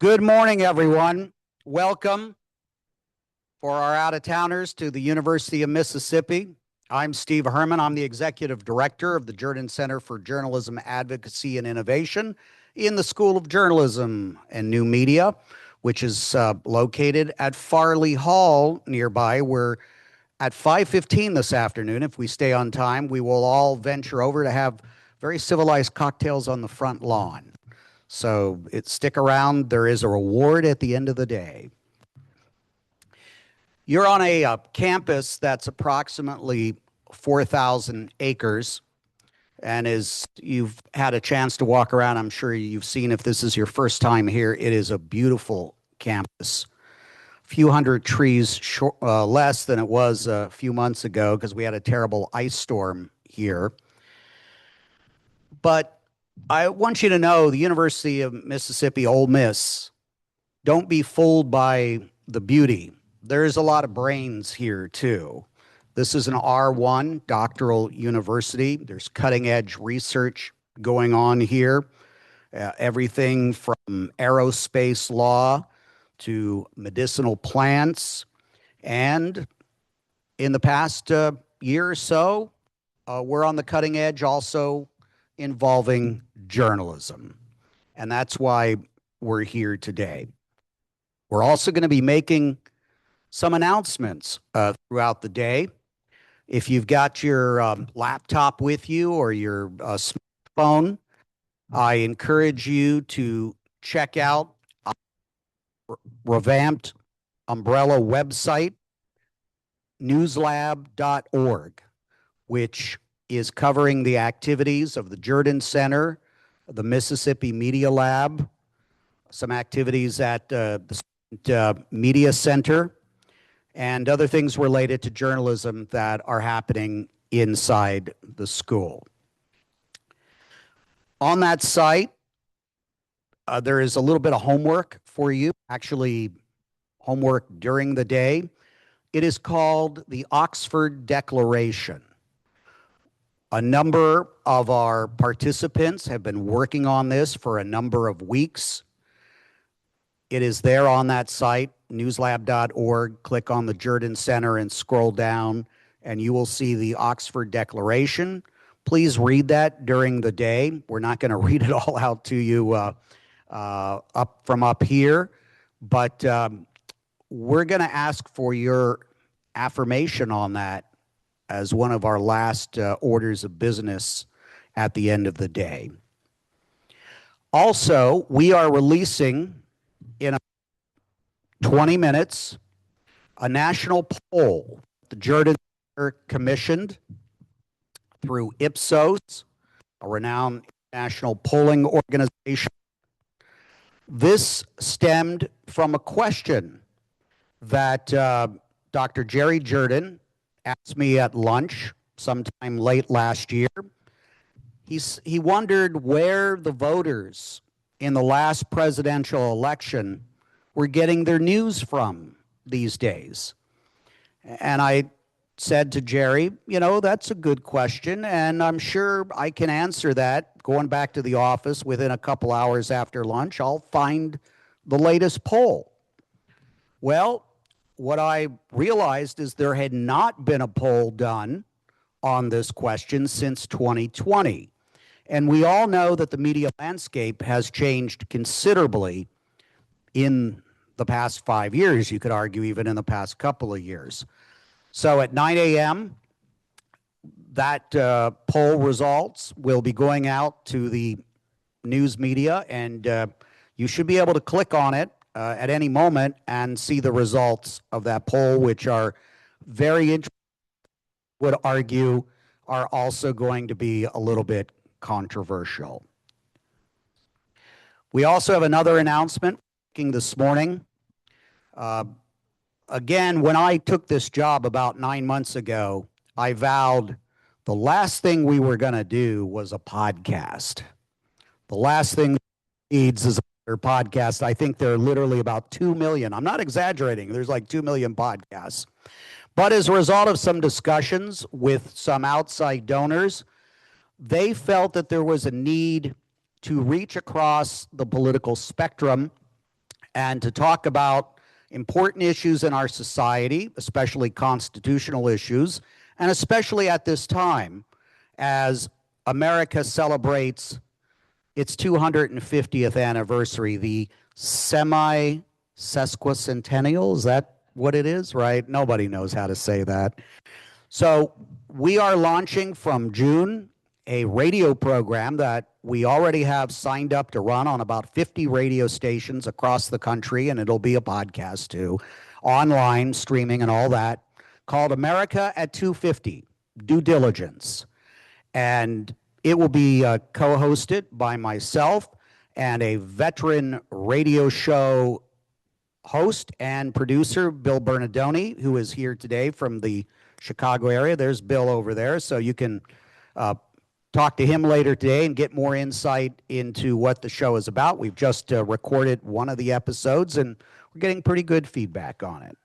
Good morning, everyone. Welcome for our out-of-towners to the University of Mississippi. I'm Steve Herman. I'm the Executive Director of the Jordan Center for Journalism Advocacy and Innovation in the School of Journalism and New Media, which is located at Farley Hall nearby, where at 5:15 this afternoon, if we stay on time, we will all venture over to have very civilized cocktails on the front lawn. So stick around. There is a reward at the end of the day. You're on a campus that's approximately 4,000 acres. And as you've had a chance to walk around, I'm sure you've seen, if this is your first time here, it is a beautiful campus. A few hundred trees less than it was a few months ago because we had a terrible ice storm here. But I want you to know the University of Mississippi, Ole Miss, don't be fooled by the beauty. There's a lot of brains here too. This is an R1 doctoral university. There's cutting edge research going on here. Everything from aerospace law to medicinal plants. And in the past year or so, we're on the cutting edge also involving journalism. And that's why we're here today. We're also going to be making some announcements throughout the day. If you've got your laptop with you or your smartphone, I encourage you to check out our revamped umbrella website, newslab.org, which is covering the activities of the Jordan Center, the Mississippi Media Lab, some activities at the Media Center, and other things related to journalism that are happening inside the school. On that site, there is a little bit of homework for you, actually homework during the day. It is called the Oxford Declaration. A number of our participants have been working on this for a number of weeks. It is there on that site, newslab.org. Click on the Jordan Center and scroll down, and you will see the Oxford Declaration. Please read that during the day. We're not going to read it all out to you up here, but we're going to ask for your affirmation on that as one of our last orders of business at the end of the day. Also, we are releasing in 20 minutes a national poll the Jordan Center commissioned through Ipsos, a renowned national polling organization. This stemmed from a question that Dr. Jerry Jordan asked me at lunch sometime late last year. He wondered where the voters in the last presidential election were getting their news from these days. And I said to Jerry, you know, that's a good question, and I'm sure I can answer that. Going back to the office within a couple hours after lunch, I'll find the latest poll. Well, what I realized is there had not been a poll done on this question since 2020. And we all know that the media landscape has changed considerably in the past 5 years, you could argue even in the past couple of years. So at 9 a.m., that poll results will be going out to the news media, and you should be able to click on it at any moment and see the results of that poll, which are very interesting, would argue are also going to be a little bit controversial. We also have another announcement this morning. Again, when I took this job about 9 months ago, I vowed the last thing we were going to do was a podcast. The last thing needs is a podcast. I think there are literally about 2 million. I'm not exaggerating. There's like 2 million podcasts. But as a result of some discussions with some outside donors, they felt that there was a need to reach across the political spectrum and to talk about important issues in our society, especially constitutional issues, and especially at this time as America celebrates its 250th anniversary, the semi-sesquicentennial. Is that what it is, right? Nobody knows how to say that. So we are launching from June a radio program that we already have signed up to run on about 50 radio stations across the country, and it'll be a podcast too, online, streaming, and all that, called America at 250, Due Diligence. And it will be co-hosted by myself and a veteran radio show host and producer, Bill Bernardoni, who is here today from the Chicago area. There's Bill over there, so you can talk to him later today and get more insight into what the show is about. We've just recorded one of the episodes, and we're getting pretty good feedback on it.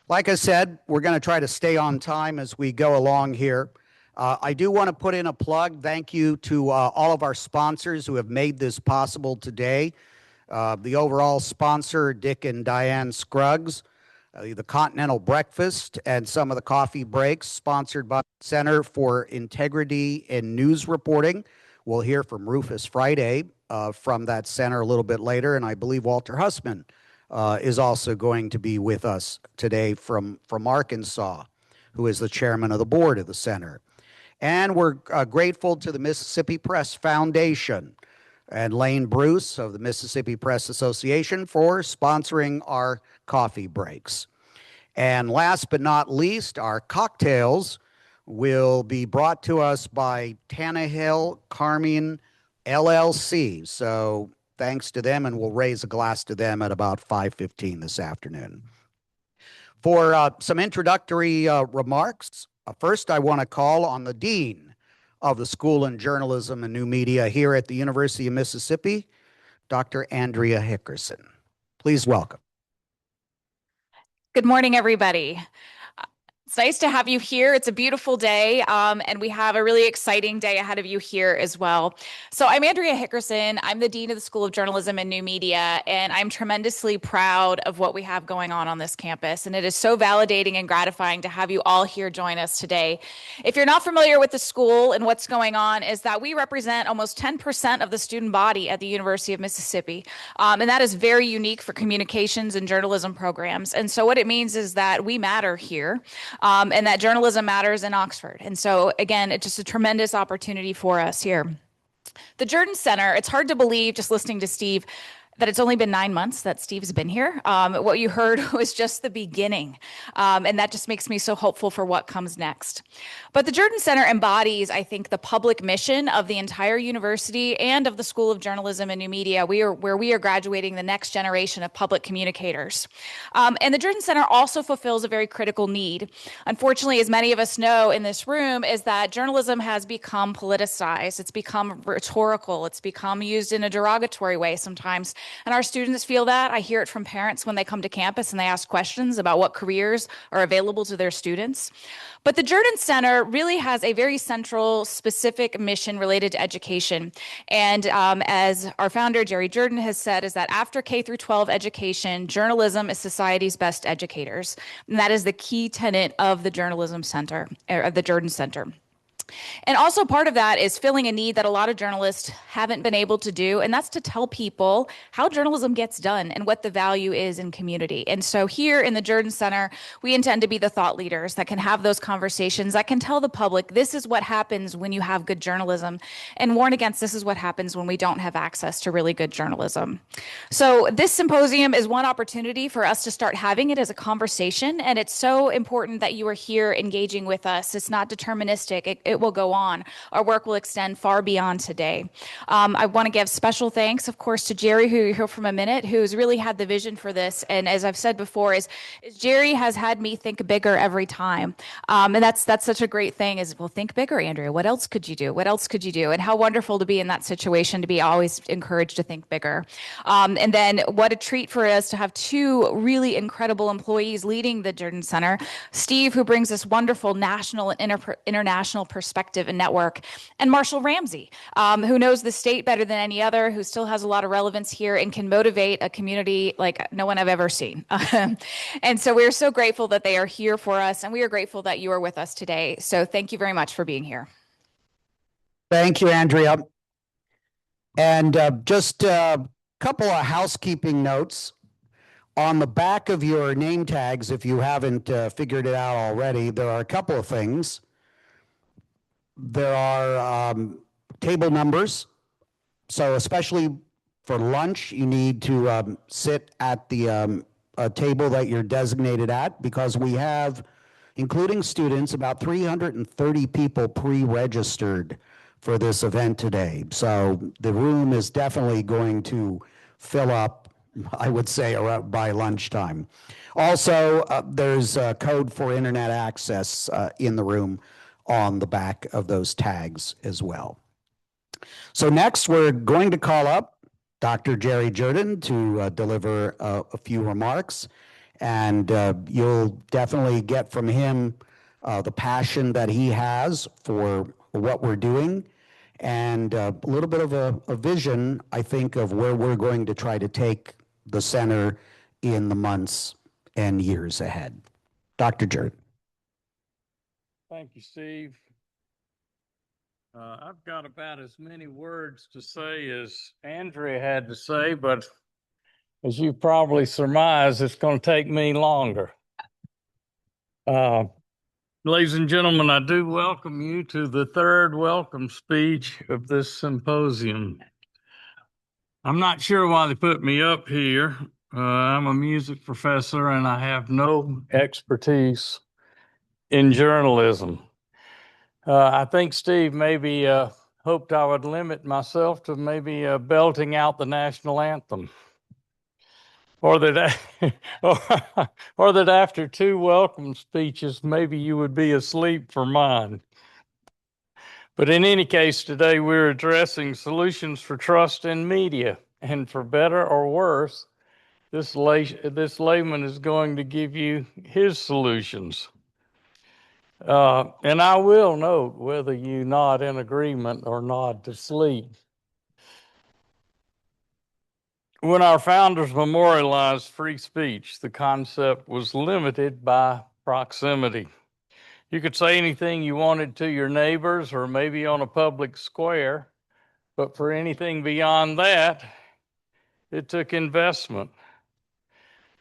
Like I said, we're going to try to stay on time as we go along here. I do want to put in a plug. Thank you to all of our sponsors who have made this possible today. The overall sponsor, Dick and Diane Scruggs, the Continental Breakfast, and some of the coffee breaks, sponsored by the Center for Integrity in News Reporting. We'll hear from Rufus Friday from that center a little bit later, and I believe Walter Hussman is also going to be with us today from Arkansas, who is the chairman of the board of the center. And we're grateful to the Mississippi Press Foundation and Lane Bruce of the Mississippi Press Association for sponsoring our coffee breaks. And last but not least, our cocktails will be brought to us by Tannehill Carmine LLC. So thanks to them, and we'll raise a glass to them at about 5:15 this afternoon. For some introductory remarks, first I want to call on the Dean of the School in Journalism and New Media here at the University of Mississippi, Dr. Andrea Hickerson. Please welcome. Good morning, everybody. It's nice to have you here. It's a beautiful day, and we have a really exciting day ahead of you here as well. So I'm Andrea Hickerson. I'm the Dean of the School of Journalism and New Media, and I'm tremendously proud of what we have going on this campus. And it is so validating and gratifying to have you all here join us today. If you're not familiar with the school and what's going on, is that we represent almost 10% of the student body at the University of Mississippi. And that is very unique for communications and journalism programs. And so what it means is that we matter here. And that journalism matters in Oxford. And so, again, it's just a tremendous opportunity for us here. The Jordan Center, it's hard to believe, just listening to Steve, that it's only been 9 months that Steve's been here. What you heard was just the beginning. And that just makes me so hopeful for what comes next. But the Jordan Center embodies, I think, the public mission of the entire university and of the School of Journalism and New Media, where we are graduating the next generation of public communicators. And the Jordan Center also fulfills a very critical need. Unfortunately, as many of us know in this room, is that journalism has become politicized. It's become rhetorical. It's become used in a derogatory way sometimes. And our students feel that. I hear it from parents when they come to campus and they ask questions about what careers are available to their students. But the Jordan Center really has a very central, specific mission related to education. And as our founder, Jerry Jordan, has said, is that after K through 12 education, journalism is society's best educators. And that is the key tenet of the Journalism Center, or of the Jordan Center. And also part of that is filling a need that a lot of journalists haven't been able to do, and that's to tell people how journalism gets done and what the value is in community. And so here in the Jordan Center, we intend to be the thought leaders that can have those conversations, that can tell the public this is what happens when you have good journalism, and warn against this is what happens when we don't have access to really good journalism. So this symposium is one opportunity for us to start having it as a conversation, and it's so important that you are here engaging with us. It's not deterministic. It will go on. Our work will extend far beyond today. I want to give special thanks, of course, to Jerry, who you'll hear from a minute, who's really had the vision for this. And as I've said before, is Jerry has had me think bigger every time. And that's such a great thing is, well, think bigger, Andrea. What else could you do? What else could you do? And how wonderful to be in that situation, to be always encouraged to think bigger. And then what a treat for us to have two really incredible employees leading the Jordan Center. Steve, who brings this wonderful national and international perspective perspective and network, and Marshall Ramsey, who knows the state better than any other, who still has a lot of relevance here and can motivate a community like no one I've ever seen. And so we're so grateful that they are here for us, and we are grateful that you are with us today. So thank you very much for being here. Thank you, Andrea. And just a couple of housekeeping notes. On the back of your name tags, if you haven't figured it out already, there are a couple of things. There are table numbers. So especially for lunch, you need to sit at the table that you're designated at, because we have, including students, about 330 people pre-registered for this event today. So the room is definitely going to fill up, I would say, around by lunchtime. Also, there's a code for internet access in the room on the back of those tags as well. So next, we're going to call up Dr. Jerry Jordan to deliver a few remarks, and you'll definitely get from him the passion that he has for what we're doing, and a little bit of a vision, I think, of where we're going to try to take the center in the months and years ahead. Dr. Jordan. Thank you, Steve. I've got about as many words to say as Andrea had to say, but as you probably surmise, it's going to take me longer. Ladies and gentlemen, I do welcome you to the third welcome speech of this symposium. I'm not sure why they put me up here. I'm a music professor and I have no expertise in journalism. I think Steve maybe hoped I would limit myself to maybe belting out the national anthem, or that or that after two welcome speeches, maybe you would be asleep for mine. But in any case, today we're addressing solutions for trust in media, and for better or worse, this layman is going to give you his solutions. And I will note whether you nod in agreement or nod to sleep. When our founders memorialized free speech, the concept was limited by proximity. You could say anything you wanted to your neighbors or maybe on a public square, but for anything beyond that, it took investment.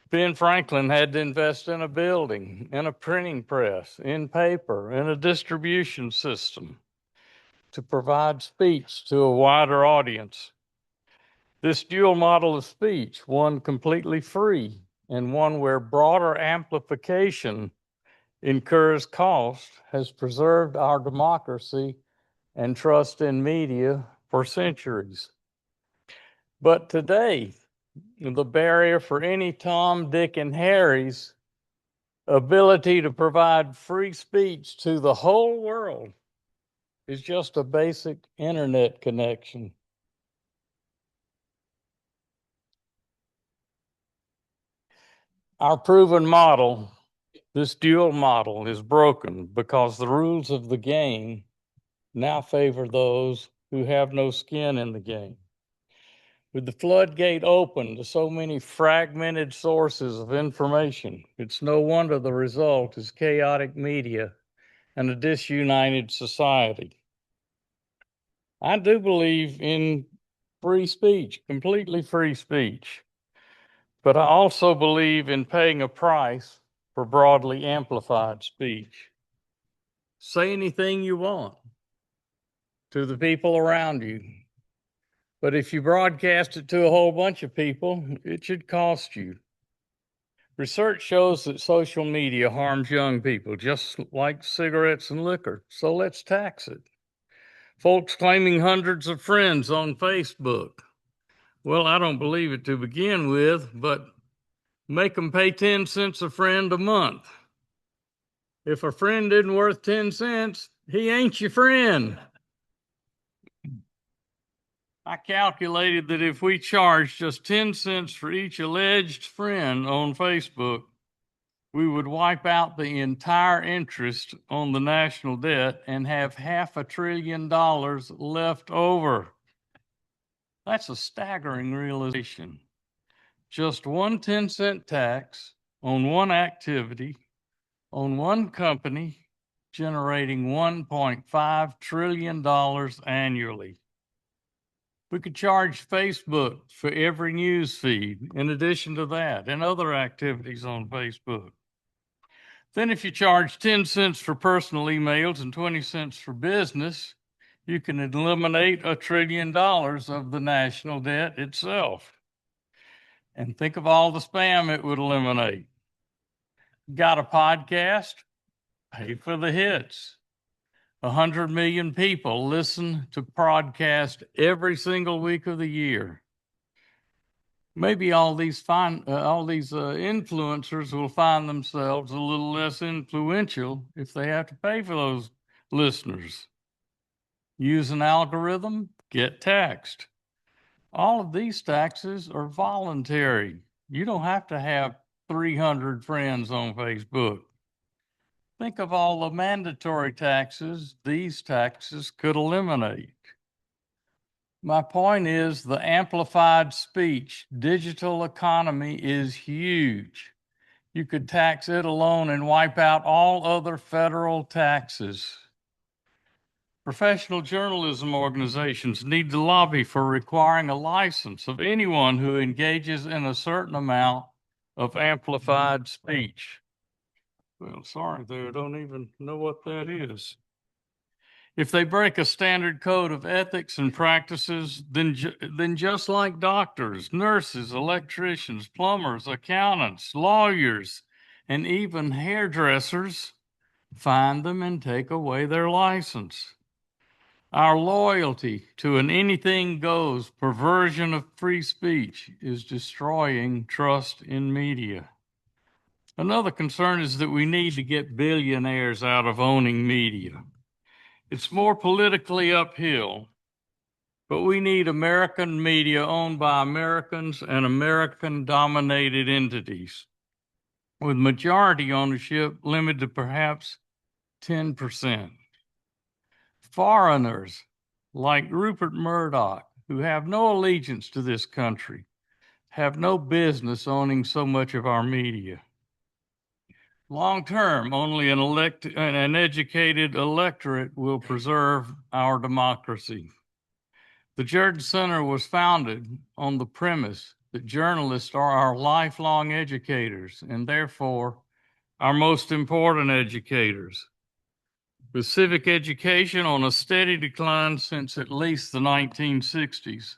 Ben Franklin had to invest in a building, in a printing press, in paper, in a distribution system to provide speech to a wider audience. This dual model of speech, one completely free and one where broader amplification incurs cost, has preserved our democracy and trust in media for centuries. But today, the barrier for any Tom, Dick, and Harry's ability to provide free speech to the whole world is just a basic internet connection. Our proven model, this dual model, is broken because the rules of the game now favor those who have no skin in the game. With the floodgate open to so many fragmented sources of information, it's no wonder the result is chaotic media and a disunited society. I do believe in free speech, completely free speech, but I also believe in paying a price for broadly amplified speech. Say anything you want to the people around you. But if you broadcast it to a whole bunch of people, it should cost you. Research shows that social media harms young people, just like cigarettes and liquor. So let's tax it. Folks claiming hundreds of friends on Facebook. Well, I don't believe it to begin with, but make them pay 10 cents a friend a month. If a friend isn't worth 10 cents, he ain't your friend. I calculated that if we charged just 10 cents for each alleged friend on Facebook, we would wipe out the entire interest on the national debt and have $500 billion left over. That's a staggering realization. Just one 10-cent tax on one activity, on one company, generating $1.5 trillion annually. We could charge Facebook for every news feed in addition to that and other activities on Facebook. Then if you charge 10 cents for personal emails and 20 cents for business, you can eliminate $1 trillion of the national debt itself. And think of all the spam it would eliminate. Got a podcast? Pay for the hits. 100 million people listen to podcasts every single week of the year. Maybe all these influencers will find themselves a little less influential if they have to pay for those listeners. Use an algorithm, get taxed. All of these taxes are voluntary. You don't have to have 300 friends on Facebook. Think of all the mandatory taxes these taxes could eliminate. My point is the amplified speech digital economy is huge. You could tax it alone and wipe out all other federal taxes. Professional journalism organizations need to lobby for requiring a license of anyone who engages in a certain amount of amplified speech. Well, sorry there, I don't even know what that is. If they break a standard code of ethics and practices, then just like doctors, nurses, electricians, plumbers, accountants, lawyers, and even hairdressers, find them and take away their license. Our loyalty to an anything goes perversion of free speech is destroying trust in media. Another concern is that we need to get billionaires out of owning media. It's more politically uphill, but we need American media owned by Americans and American-dominated entities, with majority ownership limited to perhaps 10%. Foreigners like Rupert Murdoch, who have no allegiance to this country, have no business owning so much of our media. Long term, only an educated electorate will preserve our democracy. The Jordan Center was founded on the premise that journalists are our lifelong educators and therefore our most important educators. With civic education on a steady decline since at least the 1960s,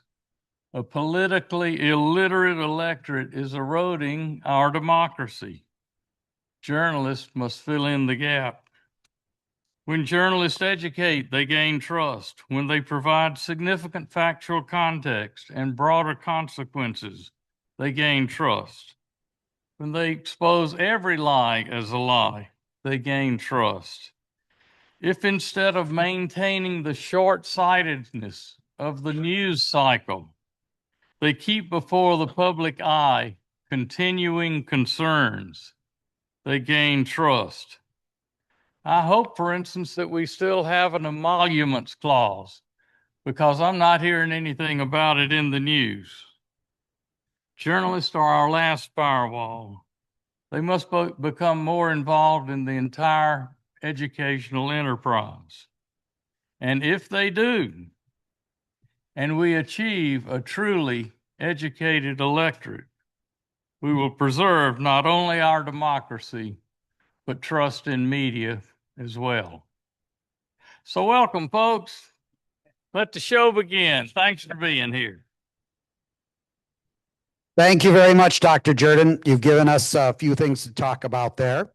a politically illiterate electorate is eroding our democracy. Journalists must fill in the gap. When journalists educate, they gain trust. When they provide significant factual context and broader consequences, they gain trust. When they expose every lie as a lie, they gain trust. If instead of maintaining the short-sightedness of the news cycle, they keep before the public eye continuing concerns, they gain trust. I hope, for instance, that we still have an emoluments clause because I'm not hearing anything about it in the news. Journalists are our last firewall. They must become more involved in the entire educational enterprise. And if they do, and we achieve a truly educated electorate, we will preserve not only our democracy, but trust in media as well. So welcome, folks. Let the show begin. Thanks for being here. Thank you very much, Dr. Jordan. You've given us a few things to talk about there.